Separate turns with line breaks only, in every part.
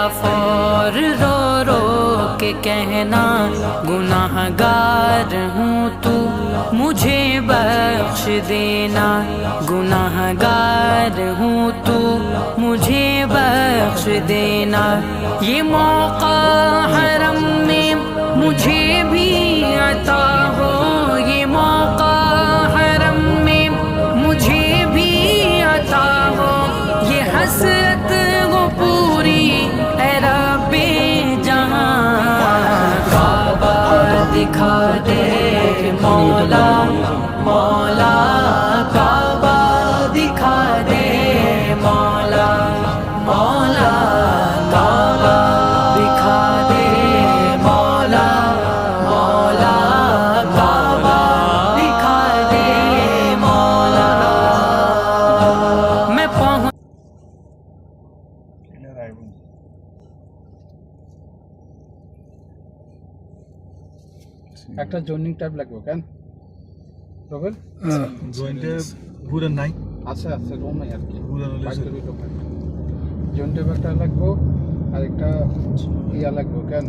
गाफर रो रो के कहना गुनाहगार हूँ तू मुझे बख्श देना, गुनाहगार हूँ तू मुझे बख्श देना। ये मौका हरम में मुझे भी अता हो, ये मौका हरम में मुझे भी अता हो, ये हसरत वो पूरी है रब्बे जहां। काबा दिखा दे मौला मौला, काबा दिखा दे मौला मौला, काबा दिखा दे मौला मौला, काबा दिखा दे मौला। मैं पहुंच
একটা জয়েনিং টাইপ লাগবে কেন রবেল?
জয়েন্টে ঘুরেন নাই,
আচ্ছা আচ্ছা রোমে আর কি
ঘুরানো
জয়েন্ট টাইপ একটা লাগবো, আর একটা ইয়া লাগবো কেন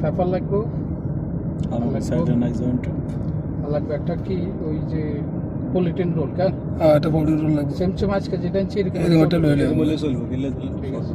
পেপার লাগবো, আর লাগবে একটা কি ওই যে পলিটিন রোল কেন,
এটা বডি রোল লাগবে।
সেম আজকে যেটা আনছি এরকম
এটা লইলে
বলে চলবো,
ঠিক আছে।